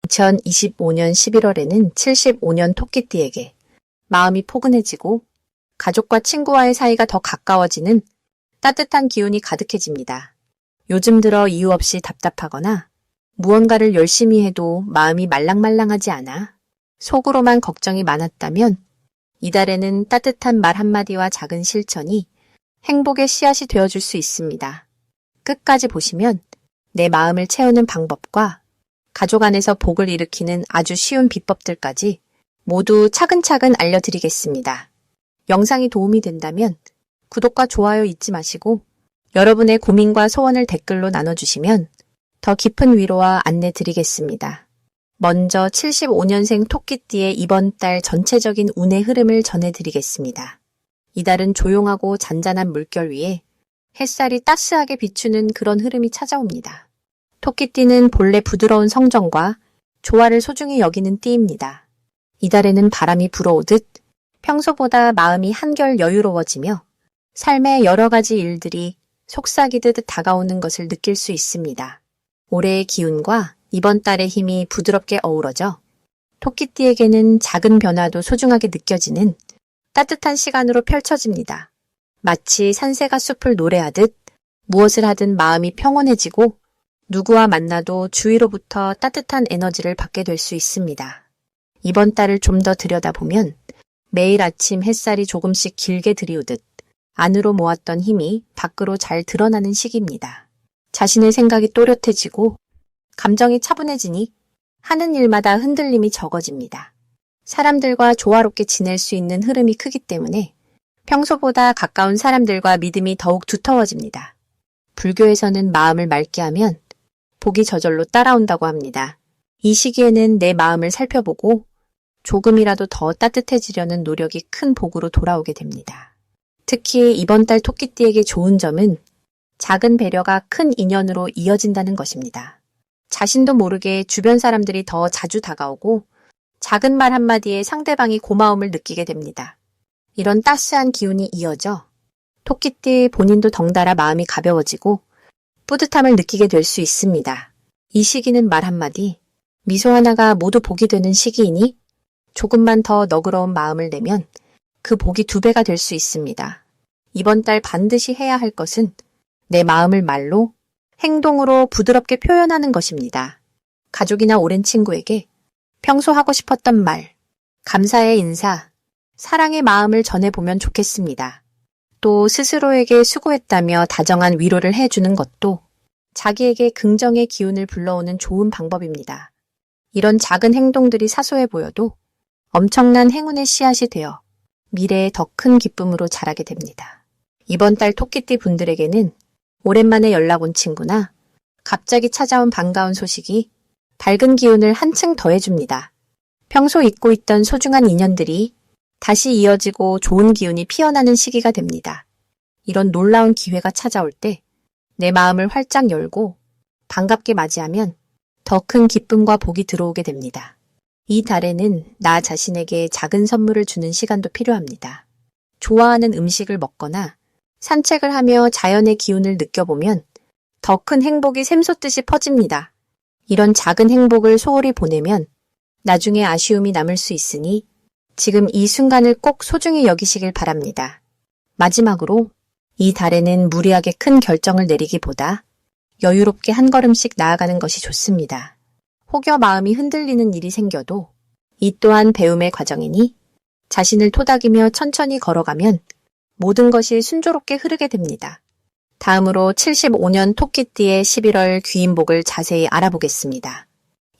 2025년 11월에는 75년 토끼띠에게 마음이 포근해지고 가족과 친구와의 사이가 더 가까워지는 따뜻한 기운이 가득해집니다. 요즘 들어 이유 없이 답답하거나 무언가를 열심히 해도 마음이 말랑말랑하지 않아 속으로만 걱정이 많았다면 이달에는 따뜻한 말 한마디와 작은 실천이 행복의 씨앗이 되어줄 수 있습니다. 끝까지 보시면 내 마음을 채우는 방법과 가족 안에서 복을 일으키는 아주 쉬운 비법들까지 모두 차근차근 알려드리겠습니다. 영상이 도움이 된다면 구독과 좋아요 잊지 마시고 여러분의 고민과 소원을 댓글로 나눠주시면 더 깊은 위로와 안내 드리겠습니다. 먼저 75년생 토끼띠의 이번 달 전체적인 운의 흐름을 전해드리겠습니다. 이달은 조용하고 잔잔한 물결 위에 햇살이 따스하게 비추는 그런 흐름이 찾아옵니다. 토끼띠는 본래 부드러운 성정과 조화를 소중히 여기는 띠입니다. 이달에는 바람이 불어오듯 평소보다 마음이 한결 여유로워지며 삶의 여러 가지 일들이 속삭이듯 다가오는 것을 느낄 수 있습니다. 올해의 기운과 이번 달의 힘이 부드럽게 어우러져 토끼띠에게는 작은 변화도 소중하게 느껴지는 따뜻한 시간으로 펼쳐집니다. 마치 산새가 숲을 노래하듯 무엇을 하든 마음이 평온해지고 누구와 만나도 주위로부터 따뜻한 에너지를 받게 될 수 있습니다. 이번 달을 좀 더 들여다보면 매일 아침 햇살이 조금씩 길게 들이우듯 안으로 모았던 힘이 밖으로 잘 드러나는 시기입니다. 자신의 생각이 또렷해지고 감정이 차분해지니 하는 일마다 흔들림이 적어집니다. 사람들과 조화롭게 지낼 수 있는 흐름이 크기 때문에 평소보다 가까운 사람들과 믿음이 더욱 두터워집니다. 불교에서는 마음을 맑게 하면 복이 저절로 따라온다고 합니다. 이 시기에는 내 마음을 살펴보고 조금이라도 더 따뜻해지려는 노력이 큰 복으로 돌아오게 됩니다. 특히 이번 달 토끼띠에게 좋은 점은 작은 배려가 큰 인연으로 이어진다는 것입니다. 자신도 모르게 주변 사람들이 더 자주 다가오고 작은 말 한마디에 상대방이 고마움을 느끼게 됩니다. 이런 따스한 기운이 이어져 토끼띠 본인도 덩달아 마음이 가벼워지고 뿌듯함을 느끼게 될 수 있습니다. 이 시기는 말 한마디, 미소 하나가 모두 복이 되는 시기이니 조금만 더 너그러운 마음을 내면 그 복이 2배가 될 수 있습니다. 이번 달 반드시 해야 할 것은 내 마음을 말로, 행동으로 부드럽게 표현하는 것입니다. 가족이나 오랜 친구에게 평소 하고 싶었던 말, 감사의 인사, 사랑의 마음을 전해보면 좋겠습니다. 또 스스로에게 수고했다며 다정한 위로를 해주는 것도 자기에게 긍정의 기운을 불러오는 좋은 방법입니다. 이런 작은 행동들이 사소해 보여도 엄청난 행운의 씨앗이 되어 미래에 더 큰 기쁨으로 자라게 됩니다. 이번 달 토끼띠 분들에게는 오랜만에 연락 온 친구나 갑자기 찾아온 반가운 소식이 밝은 기운을 한층 더해줍니다. 평소 잊고 있던 소중한 인연들이 다시 이어지고 좋은 기운이 피어나는 시기가 됩니다. 이런 놀라운 기회가 찾아올 때 내 마음을 활짝 열고 반갑게 맞이하면 더 큰 기쁨과 복이 들어오게 됩니다. 이 달에는 나 자신에게 작은 선물을 주는 시간도 필요합니다. 좋아하는 음식을 먹거나 산책을 하며 자연의 기운을 느껴보면 더 큰 행복이 샘솟듯이 퍼집니다. 이런 작은 행복을 소홀히 보내면 나중에 아쉬움이 남을 수 있으니 지금 이 순간을 꼭 소중히 여기시길 바랍니다. 마지막으로 이 달에는 무리하게 큰 결정을 내리기보다 여유롭게 한 걸음씩 나아가는 것이 좋습니다. 혹여 마음이 흔들리는 일이 생겨도 이 또한 배움의 과정이니 자신을 토닥이며 천천히 걸어가면 모든 것이 순조롭게 흐르게 됩니다. 다음으로 75년 토끼띠의 11월 귀인복을 자세히 알아보겠습니다.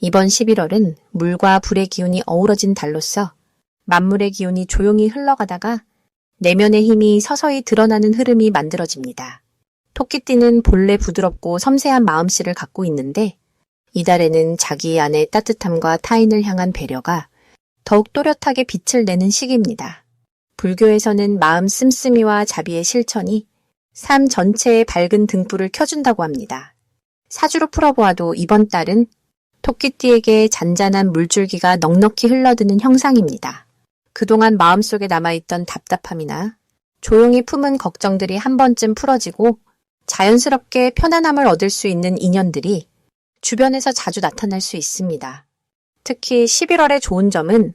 이번 11월은 물과 불의 기운이 어우러진 달로서 만물의 기운이 조용히 흘러가다가 내면의 힘이 서서히 드러나는 흐름이 만들어집니다. 토끼띠는 본래 부드럽고 섬세한 마음씨를 갖고 있는데 이달에는 자기 안의 따뜻함과 타인을 향한 배려가 더욱 또렷하게 빛을 내는 시기입니다. 불교에서는 마음 씀씀이와 자비의 실천이 삶 전체에 밝은 등불을 켜준다고 합니다. 사주로 풀어보아도 이번 달은 토끼띠에게 잔잔한 물줄기가 넉넉히 흘러드는 형상입니다. 그동안 마음속에 남아있던 답답함이나 조용히 품은 걱정들이 한 번쯤 풀어지고 자연스럽게 편안함을 얻을 수 있는 인연들이 주변에서 자주 나타날 수 있습니다. 특히 11월의 좋은 점은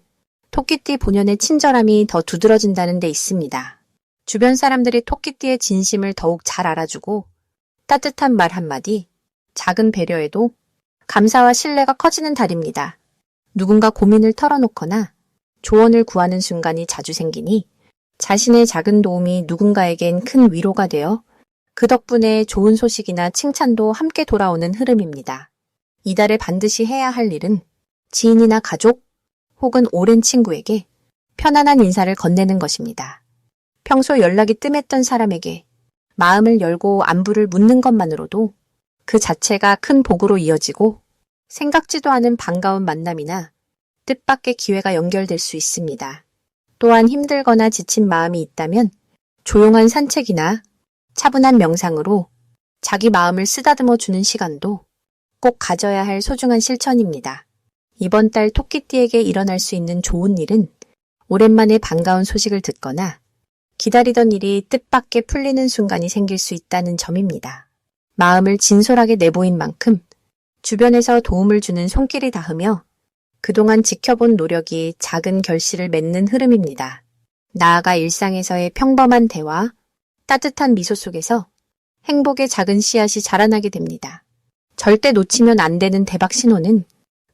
토끼띠 본연의 친절함이 더 두드러진다는 데 있습니다. 주변 사람들이 토끼띠의 진심을 더욱 잘 알아주고 따뜻한 말 한마디, 작은 배려에도 감사와 신뢰가 커지는 달입니다. 누군가 고민을 털어놓거나 조언을 구하는 순간이 자주 생기니 자신의 작은 도움이 누군가에겐 큰 위로가 되어 그 덕분에 좋은 소식이나 칭찬도 함께 돌아오는 흐름입니다. 이달에 반드시 해야 할 일은 지인이나 가족 혹은 오랜 친구에게 편안한 인사를 건네는 것입니다. 평소 연락이 뜸했던 사람에게 마음을 열고 안부를 묻는 것만으로도 그 자체가 큰 복으로 이어지고 생각지도 않은 반가운 만남이나 뜻밖의 기회가 연결될 수 있습니다. 또한 힘들거나 지친 마음이 있다면 조용한 산책이나 차분한 명상으로 자기 마음을 쓰다듬어 주는 시간도 꼭 가져야 할 소중한 실천입니다. 이번 달 토끼띠에게 일어날 수 있는 좋은 일은 오랜만에 반가운 소식을 듣거나 기다리던 일이 뜻밖의 풀리는 순간이 생길 수 있다는 점입니다. 마음을 진솔하게 내보인 만큼 주변에서 도움을 주는 손길이 닿으며 그동안 지켜본 노력이 작은 결실을 맺는 흐름입니다. 나아가 일상에서의 평범한 대화, 따뜻한 미소 속에서 행복의 작은 씨앗이 자라나게 됩니다. 절대 놓치면 안 되는 대박 신호는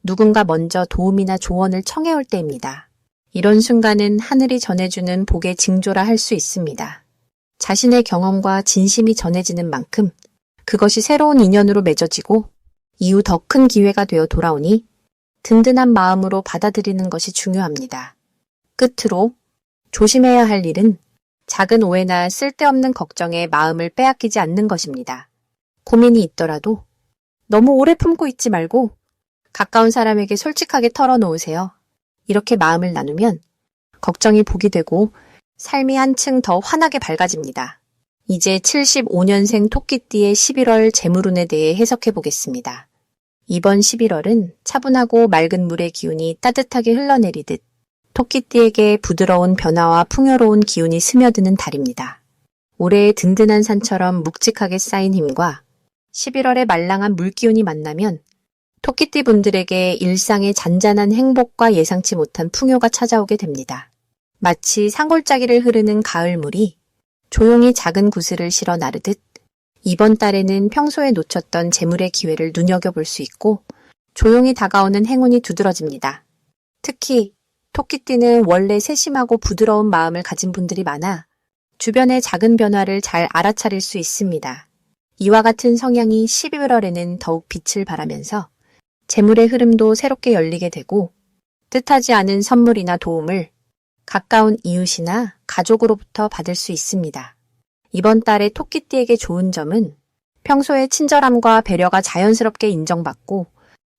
누군가 먼저 도움이나 조언을 청해올 때입니다. 이런 순간은 하늘이 전해주는 복의 징조라 할 수 있습니다. 자신의 경험과 진심이 전해지는 만큼 그것이 새로운 인연으로 맺어지고 이후 더 큰 기회가 되어 돌아오니 든든한 마음으로 받아들이는 것이 중요합니다. 끝으로 조심해야 할 일은 작은 오해나 쓸데없는 걱정에 마음을 빼앗기지 않는 것입니다. 고민이 있더라도 너무 오래 품고 있지 말고 가까운 사람에게 솔직하게 털어놓으세요. 이렇게 마음을 나누면 걱정이 복이 되고 삶이 한층 더 환하게 밝아집니다. 이제 75년생 토끼띠의 11월 재물운에 대해 해석해 보겠습니다. 이번 11월은 차분하고 맑은 물의 기운이 따뜻하게 흘러내리듯 토끼띠에게 부드러운 변화와 풍요로운 기운이 스며드는 달입니다. 올해의 든든한 산처럼 묵직하게 쌓인 힘과 11월의 말랑한 물기운이 만나면 토끼띠 분들에게 일상의 잔잔한 행복과 예상치 못한 풍요가 찾아오게 됩니다. 마치 산골짜기를 흐르는 가을물이 조용히 작은 구슬을 실어 나르듯 이번 달에는 평소에 놓쳤던 재물의 기회를 눈여겨볼 수 있고 조용히 다가오는 행운이 두드러집니다. 특히 토끼띠는 원래 세심하고 부드러운 마음을 가진 분들이 많아 주변의 작은 변화를 잘 알아차릴 수 있습니다. 이와 같은 성향이 11월에는 더욱 빛을 발하면서 재물의 흐름도 새롭게 열리게 되고 뜻하지 않은 선물이나 도움을 가까운 이웃이나 가족으로부터 받을 수 있습니다. 이번 달의 토끼띠에게 좋은 점은 평소의 친절함과 배려가 자연스럽게 인정받고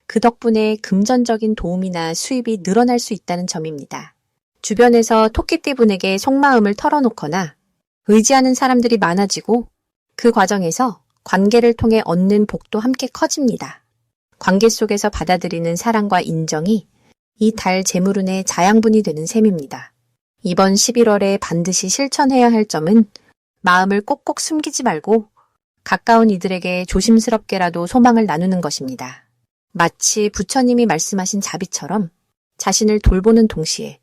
그 덕분에 금전적인 도움이나 수입이 늘어날 수 있다는 점입니다. 주변에서 토끼띠 분에게 속마음을 털어놓거나 의지하는 사람들이 많아지고 그 과정에서 관계를 통해 얻는 복도 함께 커집니다. 관계 속에서 받아들이는 사랑과 인정이 이 달 재물운의 자양분이 되는 셈입니다. 이번 11월에 반드시 실천해야 할 점은 마음을 꼭꼭 숨기지 말고 가까운 이들에게 조심스럽게라도 소망을 나누는 것입니다. 마치 부처님이 말씀하신 자비처럼 자신을 돌보는 동시에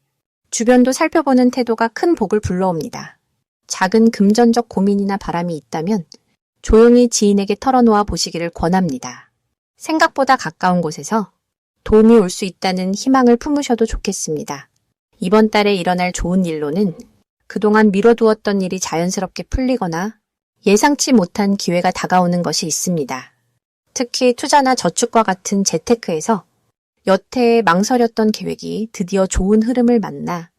주변도 살펴보는 태도가 큰 복을 불러옵니다. 작은 금전적 고민이나 바람이 있다면 조용히 지인에게 털어놓아 보시기를 권합니다. 생각보다 가까운 곳에서 도움이 올 수 있다는 희망을 품으셔도 좋겠습니다. 이번 달에 일어날 좋은 일로는 그동안 미뤄두었던 일이 자연스럽게 풀리거나 예상치 못한 기회가 다가오는 것이 있습니다. 특히 투자나 저축과 같은 재테크에서 여태에 망설였던 계획이 드디어 좋은 흐름을 만나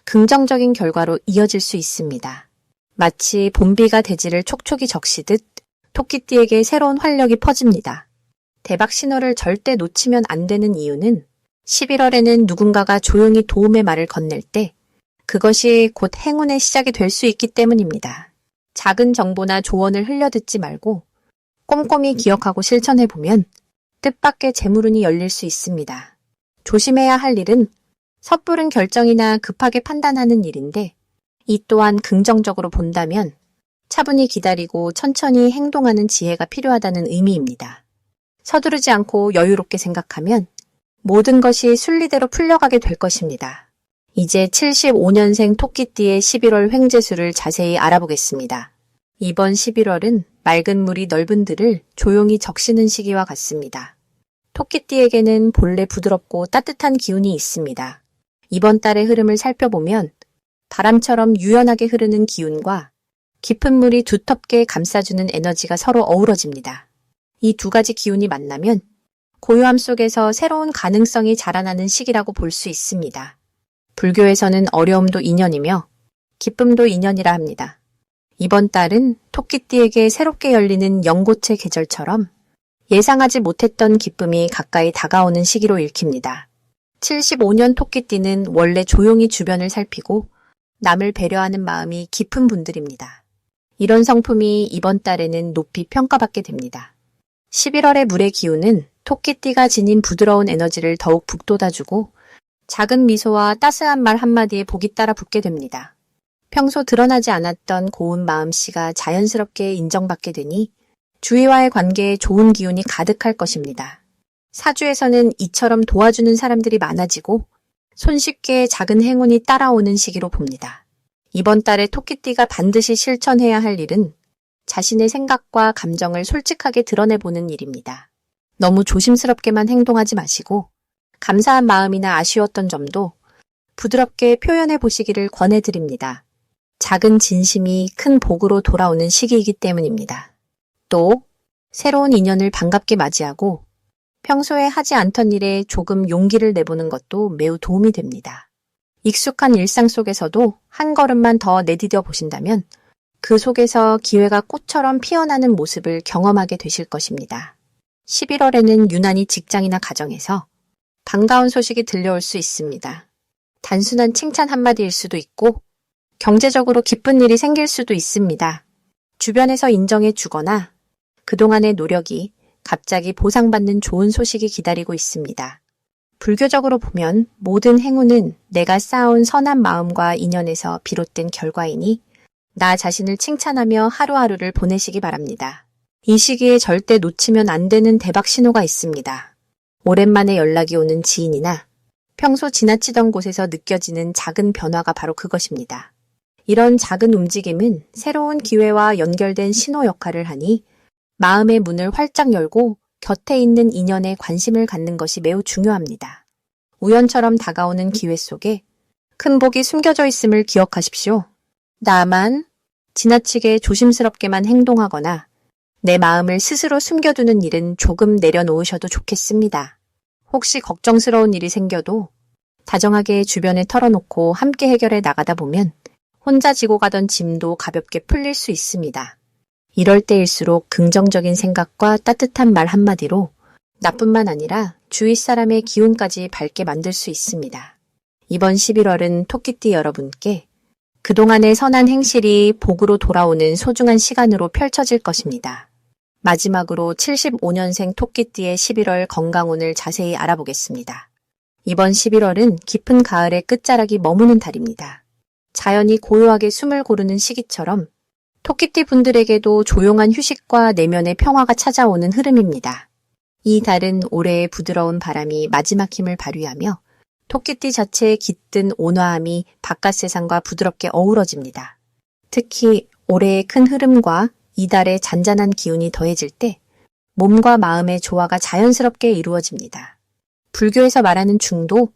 긍정적인 결과로 이어질 수 있습니다. 마치 봄비가 대지를 촉촉이 적시듯 토끼띠에게 새로운 활력이 퍼집니다. 대박 신호를 절대 놓치면 안 되는 이유는 11월에는 누군가가 조용히 도움의 말을 건넬 때 그것이 곧 행운의 시작이 될 수 있기 때문입니다. 작은 정보나 조언을 흘려듣지 말고 꼼꼼히 기억하고 실천해보면 뜻밖의 재물운이 열릴 수 있습니다. 조심해야 할 일은 섣부른 결정이나 급하게 판단하는 일인데 이 또한 긍정적으로 본다면 차분히 기다리고 천천히 행동하는 지혜가 필요하다는 의미입니다. 서두르지 않고 여유롭게 생각하면 모든 것이 순리대로 풀려가게 될 것입니다. 이제 75년생 토끼띠의 11월 횡재수를 자세히 알아보겠습니다. 이번 11월은 맑은 물이 넓은 들을 조용히 적시는 시기와 같습니다. 토끼띠에게는 본래 부드럽고 따뜻한 기운이 있습니다. 이번 달의 흐름을 살펴보면 바람처럼 유연하게 흐르는 기운과 깊은 물이 두텁게 감싸주는 에너지가 서로 어우러집니다. 이 두 가지 기운이 만나면 고요함 속에서 새로운 가능성이 자라나는 시기라고 볼 수 있습니다. 불교에서는 어려움도 인연이며 기쁨도 인연이라 합니다. 이번 달은 토끼띠에게 새롭게 열리는 연고체 계절처럼 예상하지 못했던 기쁨이 가까이 다가오는 시기로 읽힙니다. 75년 토끼띠는 원래 조용히 주변을 살피고 남을 배려하는 마음이 깊은 분들입니다. 이런 성품이 이번 달에는 높이 평가받게 됩니다. 11월의 물의 기운은 토끼띠가 지닌 부드러운 에너지를 더욱 북돋아주고 작은 미소와 따스한 말 한마디에 복이 따라 붙게 됩니다. 평소 드러나지 않았던 고운 마음씨가 자연스럽게 인정받게 되니 주위와의 관계에 좋은 기운이 가득할 것입니다. 사주에서는 이처럼 도와주는 사람들이 많아지고 손쉽게 작은 행운이 따라오는 시기로 봅니다. 이번 달에 토끼띠가 반드시 실천해야 할 일은 자신의 생각과 감정을 솔직하게 드러내보는 일입니다. 너무 조심스럽게만 행동하지 마시고 감사한 마음이나 아쉬웠던 점도 부드럽게 표현해 보시기를 권해드립니다. 작은 진심이 큰 복으로 돌아오는 시기이기 때문입니다. 또 새로운 인연을 반갑게 맞이하고 평소에 하지 않던 일에 조금 용기를 내보는 것도 매우 도움이 됩니다. 익숙한 일상 속에서도 한 걸음만 더 내디뎌 보신다면 그 속에서 기회가 꽃처럼 피어나는 모습을 경험하게 되실 것입니다. 11월에는 유난히 직장이나 가정에서 반가운 소식이 들려올 수 있습니다. 단순한 칭찬 한마디일 수도 있고 경제적으로 기쁜 일이 생길 수도 있습니다. 주변에서 인정해 주거나 그동안의 노력이 갑자기 보상받는 좋은 소식이 기다리고 있습니다. 불교적으로 보면 모든 행운은 내가 쌓아온 선한 마음과 인연에서 비롯된 결과이니 나 자신을 칭찬하며 하루하루를 보내시기 바랍니다. 이 시기에 절대 놓치면 안 되는 대박 신호가 있습니다. 오랜만에 연락이 오는 지인이나 평소 지나치던 곳에서 느껴지는 작은 변화가 바로 그것입니다. 이런 작은 움직임은 새로운 기회와 연결된 신호 역할을 하니 마음의 문을 활짝 열고 곁에 있는 인연에 관심을 갖는 것이 매우 중요합니다. 우연처럼 다가오는 기회 속에 큰 복이 숨겨져 있음을 기억하십시오. 다만 지나치게 조심스럽게만 행동하거나 내 마음을 스스로 숨겨두는 일은 조금 내려놓으셔도 좋겠습니다. 혹시 걱정스러운 일이 생겨도 다정하게 주변에 털어놓고 함께 해결해 나가다 보면 혼자 지고 가던 짐도 가볍게 풀릴 수 있습니다. 이럴 때일수록 긍정적인 생각과 따뜻한 말 한마디로 나뿐만 아니라 주위 사람의 기운까지 밝게 만들 수 있습니다. 이번 11월은 토끼띠 여러분께 그동안의 선한 행실이 복으로 돌아오는 소중한 시간으로 펼쳐질 것입니다. 마지막으로 75년생 토끼띠의 11월 건강운을 자세히 알아보겠습니다. 이번 11월은 깊은 가을의 끝자락이 머무는 달입니다. 자연이 고요하게 숨을 고르는 시기처럼 토끼띠 분들에게도 조용한 휴식과 내면의 평화가 찾아오는 흐름입니다. 이 달은 올해의 부드러운 바람이 마지막 힘을 발휘하며 토끼띠 자체의 깃든 온화함이 바깥 세상과 부드럽게 어우러집니다. 특히 올해의 큰 흐름과 이달의 잔잔한 기운이 더해질 때 몸과 마음의 조화가 자연스럽게 이루어집니다. 불교에서 말하는 중도,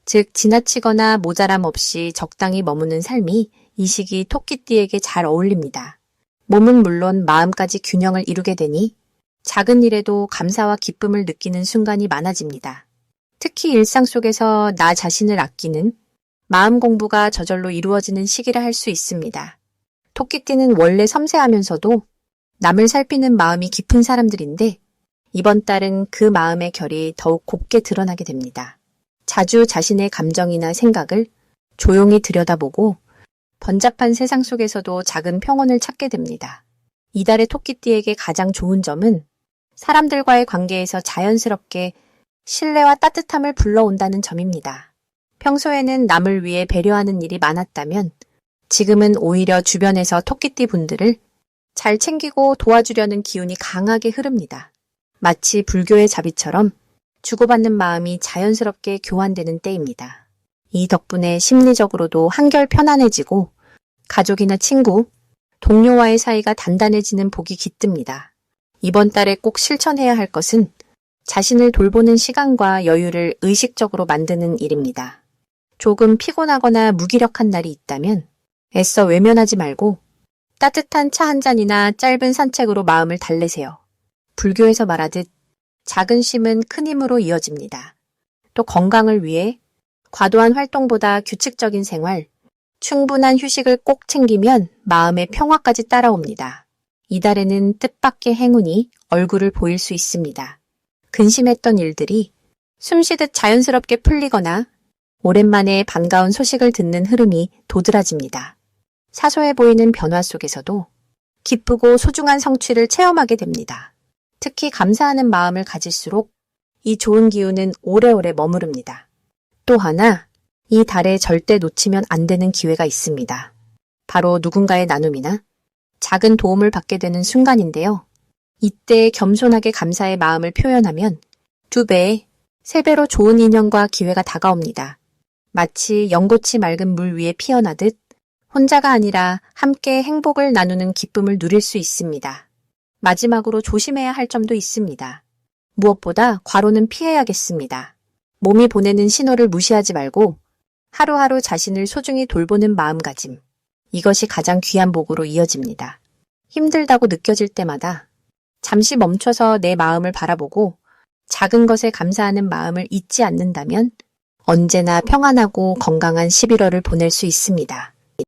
즉 지나치거나 모자람 없이 적당히 머무는 삶이 이 시기 토끼띠에게 잘 어울립니다. 몸은 물론 마음까지 균형을 이루게 되니 작은 일에도 감사와 기쁨을 느끼는 순간이 많아집니다. 특히 일상 속에서 나 자신을 아끼는 마음 공부가 저절로 이루어지는 시기라 할 수 있습니다. 토끼띠는 원래 섬세하면서도 남을 살피는 마음이 깊은 사람들인데 이번 달은 그 마음의 결이 더욱 곱게 드러나게 됩니다. 자주 자신의 감정이나 생각을 조용히 들여다보고 번잡한 세상 속에서도 작은 평온을 찾게 됩니다. 이달의 토끼띠에게 가장 좋은 점은 사람들과의 관계에서 자연스럽게 신뢰와 따뜻함을 불러온다는 점입니다. 평소에는 남을 위해 배려하는 일이 많았다면 지금은 오히려 주변에서 토끼띠 분들을 잘 챙기고 도와주려는 기운이 강하게 흐릅니다. 마치 불교의 자비처럼 주고받는 마음이 자연스럽게 교환되는 때입니다. 이 덕분에 심리적으로도 한결 편안해지고 가족이나 친구, 동료와의 사이가 단단해지는 복이 깃듭니다. 이번 달에 꼭 실천해야 할 것은 자신을 돌보는 시간과 여유를 의식적으로 만드는 일입니다. 조금 피곤하거나 무기력한 날이 있다면 애써 외면하지 말고 따뜻한 차 한 잔이나 짧은 산책으로 마음을 달래세요. 불교에서 말하듯 작은 쉼은 큰 힘으로 이어집니다. 또 건강을 위해 과도한 활동보다 규칙적인 생활, 충분한 휴식을 꼭 챙기면 마음의 평화까지 따라옵니다. 이달에는 뜻밖의 행운이 얼굴을 보일 수 있습니다. 근심했던 일들이 숨쉬듯 자연스럽게 풀리거나 오랜만에 반가운 소식을 듣는 흐름이 도드라집니다. 사소해 보이는 변화 속에서도 기쁘고 소중한 성취를 체험하게 됩니다. 특히 감사하는 마음을 가질수록 이 좋은 기운은 오래오래 머무릅니다. 또 하나, 이 달에 절대 놓치면 안 되는 기회가 있습니다. 바로 누군가의 나눔이나 작은 도움을 받게 되는 순간인데요. 이때 겸손하게 감사의 마음을 표현하면 2배, 3배로 좋은 인연과 기회가 다가옵니다. 마치 연고치 맑은 물 위에 피어나듯 혼자가 아니라 함께 행복을 나누는 기쁨을 누릴 수 있습니다. 마지막으로 조심해야 할 점도 있습니다. 무엇보다 과로는 피해야겠습니다. 몸이 보내는 신호를 무시하지 말고 하루하루 자신을 소중히 돌보는 마음가짐. 이것이 가장 귀한 복으로 이어집니다. 힘들다고 느껴질 때마다 잠시 멈춰서 내 마음을 바라보고 작은 것에 감사하는 마음을 잊지 않는다면 언제나 평안하고 건강한 11월을 보낼 수 있습니다.